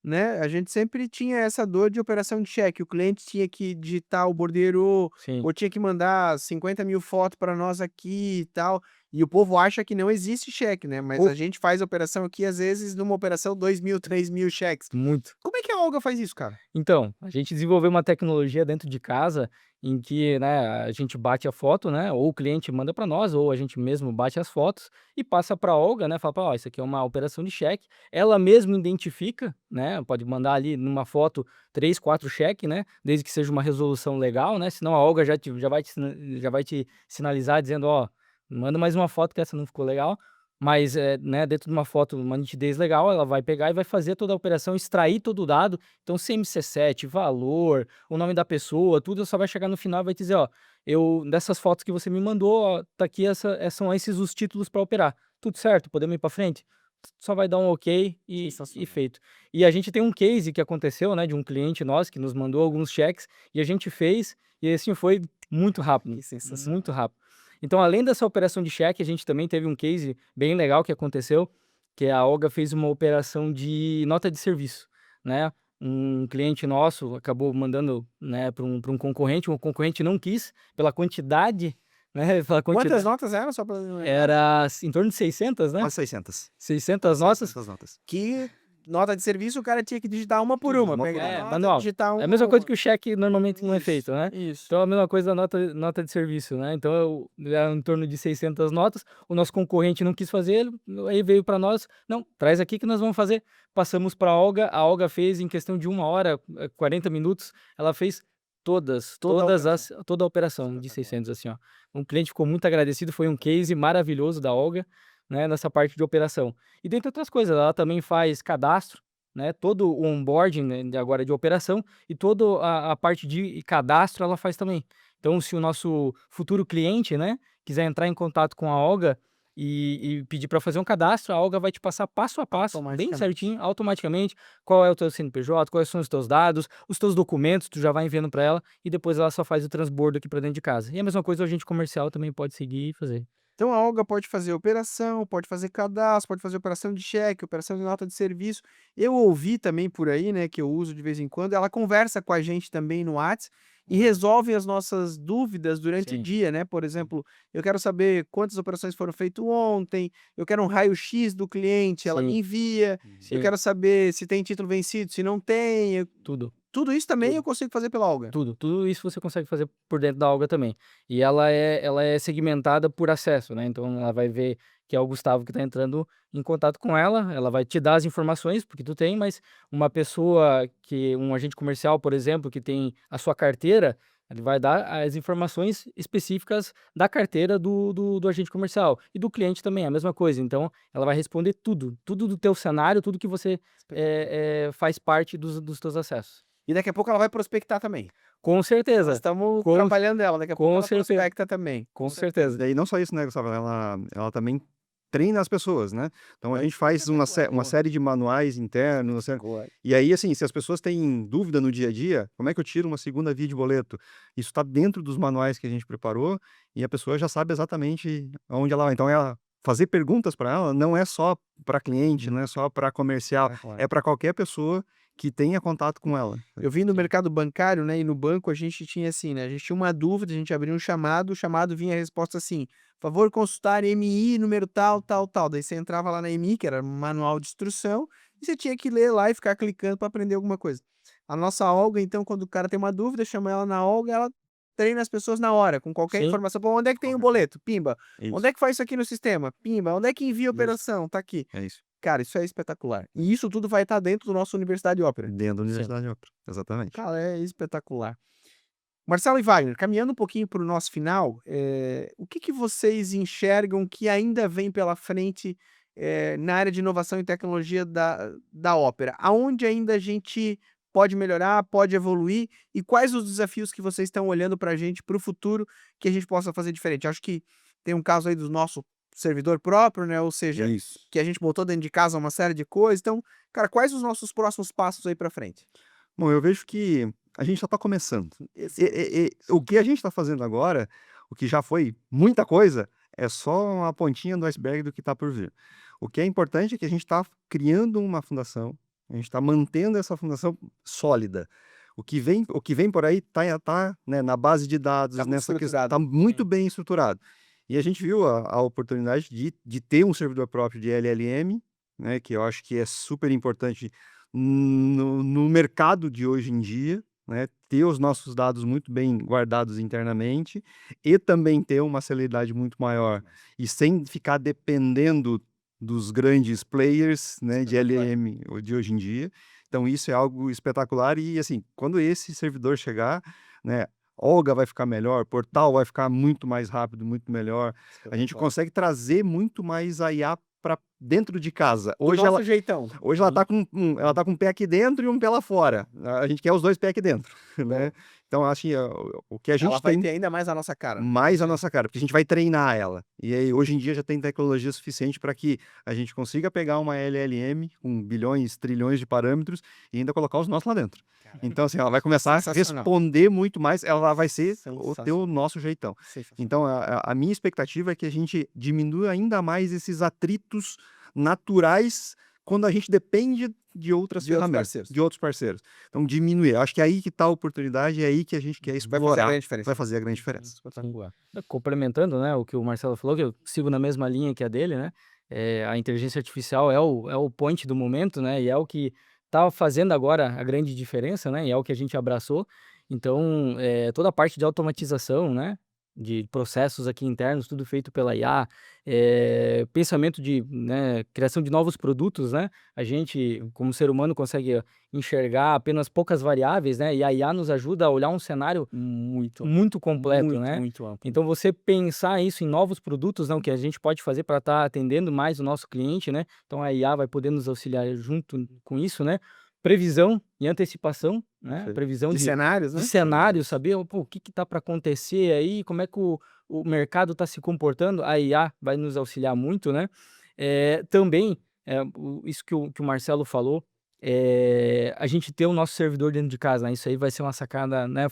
né, a gente sempre tinha essa dor de operação de cheque. O cliente tinha que digitar o bordeiro sim. ou tinha que mandar 50 mil fotos para nós aqui e tal. E o povo acha que não existe cheque, né? Mas O- a gente faz operação aqui, às vezes, numa operação, 2.000, 3.000 cheques. Muito. Como é que a Olga faz isso, cara? Então, a gente desenvolveu uma tecnologia dentro de casa em que, né, a gente bate a foto, né, ou o cliente manda para nós, ou a gente mesmo bate as fotos e passa para a Olga, né, fala para, ó, isso aqui é uma operação de cheque. Ela mesma identifica, né, pode mandar ali numa foto 3, 4 cheques, né, desde que seja uma resolução legal, né, senão a Olga já vai te sinalizar dizendo, ó, manda mais uma foto que essa não ficou legal. Mas, né, dentro de uma foto, uma nitidez legal, ela vai pegar e vai fazer toda a operação, extrair todo o dado. Então, CMC7, valor, o nome da pessoa, tudo só vai chegar no final e vai te dizer, ó, dessas fotos que você me mandou, ó, tá aqui são esses os títulos para operar. Tudo certo? Podemos ir para frente? Só vai dar um ok e Sensacional. feito. E a gente tem um case que aconteceu, né, de um cliente nosso que nos mandou alguns cheques e a gente fez e assim foi muito rápido, Que sensacional. muito rápido. Então, além dessa operação de cheque, a gente também teve um case bem legal que aconteceu, que a Olga fez uma operação de nota de serviço, né? Um cliente nosso acabou mandando, né, para um concorrente, o concorrente não quis, pela quantidade, né? Pela Quantas quantidade. notas eram, só pra eu lembrar? Era em torno de 600, né? Quase 600. 600 notas. 600 notas. Que nota de serviço o cara tinha que digitar uma por Tudo, uma. uma por Pegar uma. a nota, Manual. digitar É uma a mesma por coisa uma. que o cheque normalmente não é feito, né? Isso. Então, a mesma coisa da nota de serviço, né? Então, era em torno de 600 notas. O nosso concorrente não quis fazer, aí veio para nós. Não, traz aqui que nós vamos fazer. Passamos para a Olga fez em questão de 1 hora, 40 minutos, ela fez toda a operação de 600, assim, ó. Um cliente ficou muito agradecido, foi um case maravilhoso da Olga, né, nessa parte de operação. E dentre outras coisas, ela também faz cadastro, né, todo o onboarding, né, agora de operação e toda a parte de cadastro ela faz também. Então, se o nosso futuro cliente, né, quiser entrar em contato com a Olga e pedir para fazer um cadastro, a Olga vai te passar passo a passo, bem Automaticamente. certinho, automaticamente, qual é o teu CNPJ, quais são os teus dados, os teus documentos, tu já vai enviando para ela e depois ela só faz o transbordo aqui para dentro de casa. E a mesma coisa o agente comercial também pode seguir e fazer. Então a Olga pode fazer operação, pode fazer cadastro, pode fazer operação de cheque, operação de nota de serviço. Eu ouvi também por aí, né, que eu uso de vez em quando, ela conversa com a gente também no WhatsApp e resolve as nossas dúvidas durante o Sim. dia, né? Por exemplo, eu quero saber quantas operações foram feitas ontem, eu quero um raio-x do cliente, ela me Sim. envia. Eu Sim, quero saber se tem título vencido, se não tem. tudo. Tudo isso também Tudo. eu consigo fazer pela Olga. Tudo isso você consegue fazer por dentro da Olga também. E ela é segmentada por acesso, né, então ela vai ver que é o Gustavo que está entrando em contato com ela vai te dar as informações, porque tu tem, mas uma pessoa um agente comercial, por exemplo, que tem a sua carteira, ele vai dar as informações específicas da carteira do agente comercial. E do cliente também, a mesma coisa. Então, ela vai responder tudo do teu cenário, tudo que você, faz parte dos teus acessos. E daqui a pouco ela vai prospectar também. Com Nós certeza, estamos com trabalhando ela, daqui a pouco com ela certeza. prospecta também. com certeza. Daí não só isso, né, Gustavo? Ela também treina as pessoas, né? Então a gente faz uma Boa. série de manuais internos, uma série- E aí, assim, se as pessoas têm dúvida no dia a dia, como é que eu tiro uma segunda via de boleto? Isso está dentro dos manuais que a gente preparou e a pessoa já sabe exatamente aonde ela vai. Então, fazer perguntas para ela não é só para cliente, não é só para comercial, é para qualquer pessoa que tenha contato com ela. Eu vim no mercado bancário, né, e no banco a gente tinha assim, né, a gente tinha uma dúvida, a gente abria um chamado, o chamado vinha a resposta assim, favor consultar MI número tal, tal, tal. Daí você entrava lá na MI, que era manual de instrução, e você tinha que ler lá e ficar clicando para aprender alguma coisa. A nossa Olga, então, quando o cara tem uma dúvida, chama ela na Olga, ela treina as pessoas na hora, com qualquer Sim. informação. Pô, onde é que tem o boleto? Pimba. Isso. Onde é que faz isso aqui no sistema? Pimba. Onde é que envia a operação? Tá aqui. É isso. Cara, isso é espetacular. E isso tudo vai estar dentro do nosso Universidade Ópera. Dentro da Universidade de Ópera. Exatamente. Cara, é espetacular. Marcelo e Wagner, caminhando um pouquinho para o nosso final, o que vocês enxergam que ainda vem pela frente na área de inovação e tecnologia da Ópera? Aonde ainda a gente pode melhorar, pode evoluir? E quais os desafios que vocês estão olhando para a gente, para o futuro, que a gente possa fazer diferente? Acho que tem um caso aí do nosso servidor próprio, né? Ou seja, isso. que a gente botou dentro de casa uma série de coisas. Então, cara, quais os nossos próximos passos aí para frente? Bom, eu vejo que a gente já está começando. O que a gente está fazendo agora, o que já foi muita coisa, é só uma pontinha do iceberg do que está por vir. O que é importante é que a gente está criando uma fundação, a gente está mantendo essa fundação sólida. O que vem por aí está, né, na base de dados, Tá muito nessa questão, estruturado. está muito bem estruturado. E a gente viu a oportunidade de ter um servidor próprio de LLM, né, que eu acho que é super importante no mercado de hoje em dia, né, ter os nossos dados muito bem guardados internamente e também ter uma celeridade muito maior e sem ficar dependendo dos grandes players, né, de Espetacular. LLM de hoje em dia. Então isso é algo espetacular e assim, quando esse servidor chegar, né, Olga vai ficar melhor, Portal vai ficar muito mais rápido, muito melhor. A gente Espetacular. consegue trazer muito mais a IA para dentro de casa. Do Hoje nosso ela, jeitão. hoje ela tá com ela tá com um pé aqui dentro e um pé lá fora. A gente quer os dois pés aqui dentro, né? Então acho que o que a gente Ela vai tem ter ainda mais a nossa cara. mais a nossa cara, porque a gente vai treinar ela. E aí, hoje em dia já tem tecnologia suficiente para que a gente consiga pegar uma LLM com bilhões, trilhões de parâmetros e ainda colocar os nossos lá dentro. Então, assim, ela vai começar a Sensacional. responder muito mais, ela vai ser o Sensacional. nosso jeitão. Sensacional. Então, a minha expectativa é que a gente diminua ainda mais esses atritos naturais quando a gente depende de outras De outros ferramentas, parceiros. de outros parceiros. Então, diminuir. Acho que é aí que está a oportunidade, é aí que a gente quer Vai explorar. fazer a grande diferença. Vai fazer a grande diferença. Espetacular. Complementando, né, o que o Marcelo falou, que eu sigo na mesma linha que a dele, né? A inteligência artificial é o point do momento, né? E é o que tá fazendo agora a grande diferença, né? E é o que a gente abraçou. Então, toda a parte de automatização, né? De processos aqui internos, tudo feito pela IA, pensamento de, né, criação de novos produtos, né? A gente, como ser humano, consegue enxergar apenas poucas variáveis, né? E a IA nos ajuda a olhar um cenário Muito, muito completo, muito, né? muito amplo. Então você pensar isso em novos produtos, né, o que a gente pode fazer para estar atendendo mais o nosso cliente, né? Então a IA vai poder nos auxiliar junto com isso, né? Previsão e antecipação, né? Perfeito. Previsão De cenários, né? de cenário, saber pô, o que tá para acontecer aí, como é que o mercado está se comportando, a IA vai nos auxiliar muito, né? Também, isso que o Marcelo falou, a gente ter o nosso servidor dentro de casa, né? Isso aí vai ser uma sacada, né?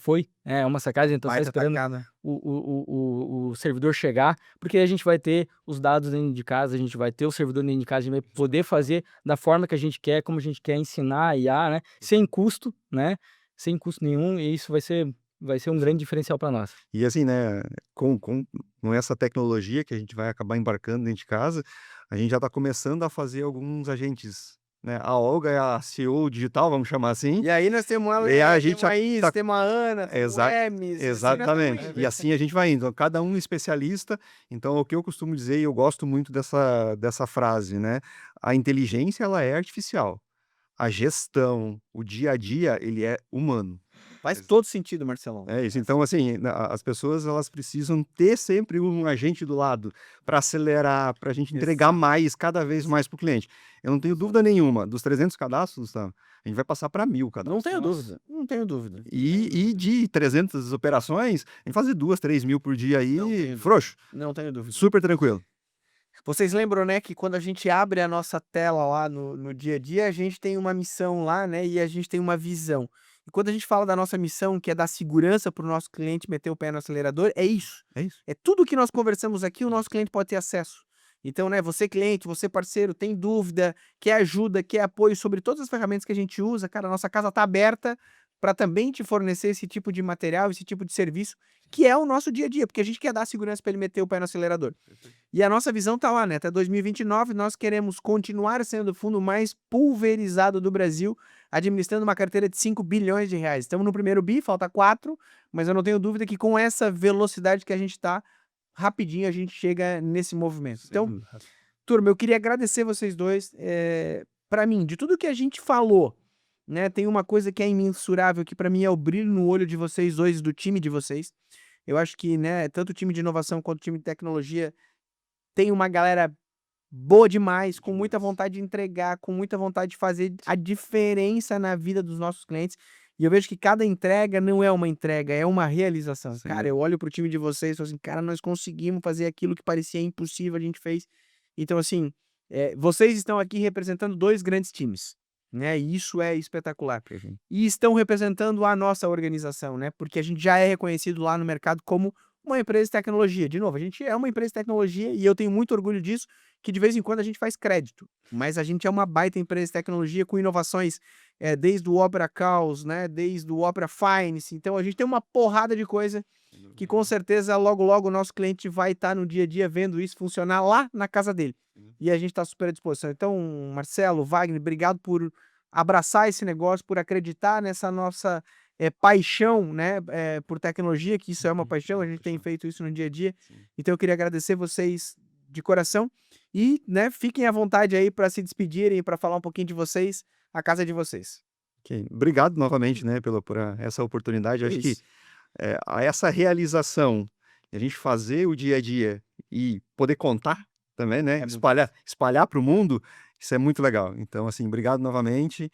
É uma sacada, a gente tá só Baita esperando tacada. o servidor chegar, porque a gente vai ter os dados dentro de casa, a gente vai ter o servidor dentro de casa, a gente vai poder fazer da forma que a gente quer, como a gente quer ensinar a IA, né? Sem custo, né? Sem custo nenhum, e isso vai ser um grande diferencial para nós. E assim, né, com essa tecnologia que a gente vai acabar embarcando dentro de casa, a gente já está começando a fazer alguns agentes, né? A Olga é a CEO digital, vamos chamar assim. E aí nós temos a E a Lê, gente temos a já Isis, tá- temos a Ana, temos o Exa- Hermes. assim nós Exatamente. estamos indo. E assim a gente vai indo. Cada um especialista. Então, o que eu costumo dizer, e eu gosto muito dessa frase, né? A inteligência, ela é artificial. A gestão, o dia a dia, ele é humano. Faz todo sentido, Marcelão. É isso. Então, assim, as pessoas elas precisam ter sempre um agente do lado para acelerar, para a gente entregar mais, cada vez mais para o cliente. Eu não tenho dúvida nenhuma, dos 300 cadastros, Gustavo, a gente vai passar para 1000 cadastros. Não tenho dúvida, não tenho dúvida. E de 300 operações, a gente fazer 2, 3 mil por dia aí, Não tenho dúvida. frouxo, Não tenho dúvida. super tranquilo. Vocês lembram, né, que quando a gente abre a nossa tela lá no dia a dia, a gente tem uma missão lá, né, e a gente tem uma visão. E quando a gente fala da nossa missão, que é dar segurança para o nosso cliente meter o pé no acelerador, é isso. É isso. É tudo que nós conversamos aqui, o nosso cliente pode ter acesso. Então, né, você cliente, você parceiro, tem dúvida, quer ajuda, quer apoio sobre todas as ferramentas que a gente usa, cara, a nossa casa está aberta para também te fornecer esse tipo de material, esse tipo de serviço, que é o nosso dia a dia, porque a gente quer dar segurança para ele meter o pé no acelerador. E a nossa visão tá lá, né? Até 2029 nós queremos continuar sendo o fundo mais pulverizado do Brasil, administrando uma carteira de 5 bilhões de reais. Estamos no primeiro bi, falta 4, mas eu não tenho dúvida que com essa velocidade que a gente tá, rapidinho a gente chega nesse movimento. Então, turma, eu queria agradecer vocês dois. Para mim, de tudo que a gente falou, né, tem uma coisa que é imensurável, que para mim é o brilho no olho de vocês dois, do time de vocês. Eu acho que, né, tanto o time de inovação quanto o time de tecnologia tem uma galera boa demais, com muita vontade de entregar, com muita vontade de fazer a diferença na vida dos nossos clientes. E eu vejo que cada entrega não é uma entrega, é uma realização. Sim. Cara, eu olho pro time de vocês e falo assim, cara, nós conseguimos fazer aquilo que parecia impossível, a gente fez. Então, assim, vocês estão aqui representando 2 grandes times, né? E isso é espetacular. E estão representando a nossa organização, né? Porque a gente já é reconhecido lá no mercado como uma empresa de tecnologia. De novo, a gente é uma empresa de tecnologia e eu tenho muito orgulho disso, que de vez em quando a gente faz crédito. Mas a gente é uma baita empresa de tecnologia com inovações desde o Opera Chaos, né? Desde o Opera Finance. Então a gente tem uma porrada de coisa que com certeza logo logo o nosso cliente vai estar no dia a dia vendo isso funcionar lá na casa dele. E a gente está super à disposição. Então, Marcelo, Wagner, obrigado por abraçar esse negócio, por acreditar nessa nossa paixão, né, por tecnologia, que isso é uma paixão, a gente tem feito isso no dia a dia. Sim. Então eu queria agradecer vocês de coração e, né, fiquem à vontade aí para se despedirem, para falar um pouquinho de vocês, a casa é de vocês. Ok. Obrigado novamente, né, por essa oportunidade. Eu acho que Isso. essa realização, a gente fazer o dia a dia e poder contar também, né, muito espalhar para o mundo, isso é muito legal. Então, assim, obrigado novamente,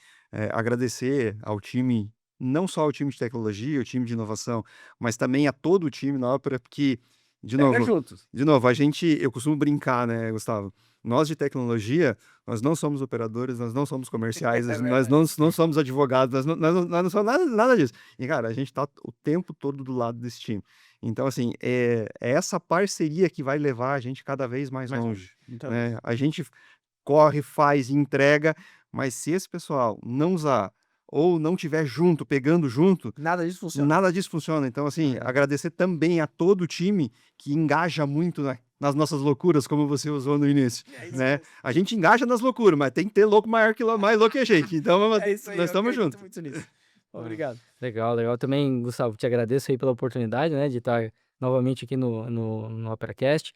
agradecer ao time, não só ao time de tecnologia, o time de inovação, mas também a todo o time na Opera, porque, de Pega novo, juntos. eu costumo brincar, né, Gustavo? Nós de tecnologia, nós não somos operadores, nós não somos comerciais, nós não somos advogados, nós não somos nada disso. E, cara, a gente tá o tempo todo do lado desse time. Então, assim, é essa parceria que vai levar a gente cada vez mais longe, Então, né? A gente corre, faz e entrega, mas se esse pessoal não usar ou não tiver junto, pegando junto, nada disso funciona. nada disso funciona. Então, assim, agradecer também a todo o time que engaja muito nas nossas loucuras, como você usou no início, isso né? mesmo. A gente engaja nas loucuras, mas tem que ter louco mais louco que a gente. Então, É isso aí, nós eu estamos acredito juntos. muito nisso. Obrigado. Legal, legal. Também, Gustavo, te agradeço aí pela oportunidade, né, de estar novamente aqui no OperaCast.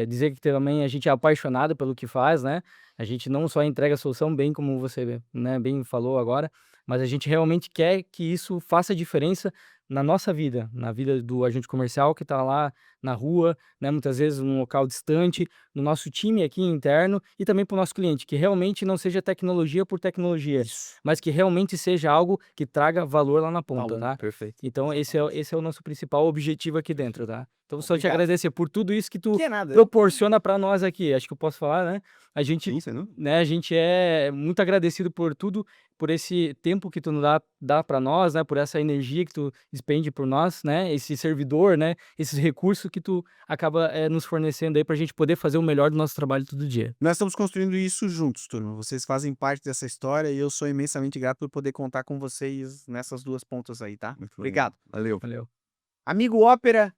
Dizer que também a gente é apaixonado pelo que faz, né? A gente não só entrega a solução, bem como você, né, bem falou agora, mas a gente realmente quer que isso faça diferença na nossa vida, na vida do agente comercial que está lá na rua, né, muitas vezes num local distante, no nosso time aqui interno e também para o nosso cliente, que realmente não seja tecnologia por tecnologia, Isso. mas que realmente seja algo que traga valor lá na ponta, tá? Perfeito. Então esse é o nosso principal objetivo aqui dentro, tá? Então só te Obrigado. agradecer por tudo isso que tu Que é nada. proporciona para nós aqui. Acho que eu posso falar, né? A gente, Sim, sem dúvida. né, a gente é muito agradecido por tudo, por esse tempo que tu nos dá para nós, né? Por essa energia que tu despende por nós, né? Esse servidor, né? Esses recursos que tu acaba nos fornecendo aí para a gente poder fazer o melhor do nosso trabalho todo dia. Nós estamos construindo isso juntos, turma. Vocês fazem parte dessa história e eu sou imensamente grato por poder contar com vocês nessas duas pontas aí, tá? Muito Obrigado. Valeu. Valeu. Amigo Ópera,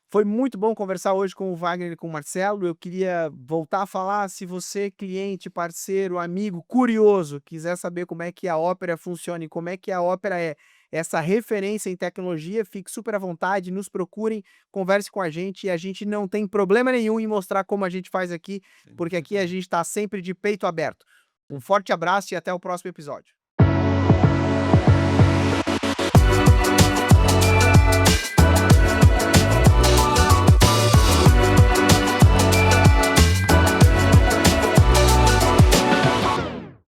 foi muito bom conversar hoje com o Wagner e com o Marcelo. Eu queria voltar a falar, se você, cliente, parceiro, amigo, curioso, quiser saber como é que a Ópera funciona e como é que a Ópera é essa referência em tecnologia, fique super à vontade, nos procurem, converse com a gente e a gente não tem problema nenhum em mostrar como a gente faz aqui, porque aqui a gente está sempre de peito aberto. Um forte abraço e até o próximo episódio.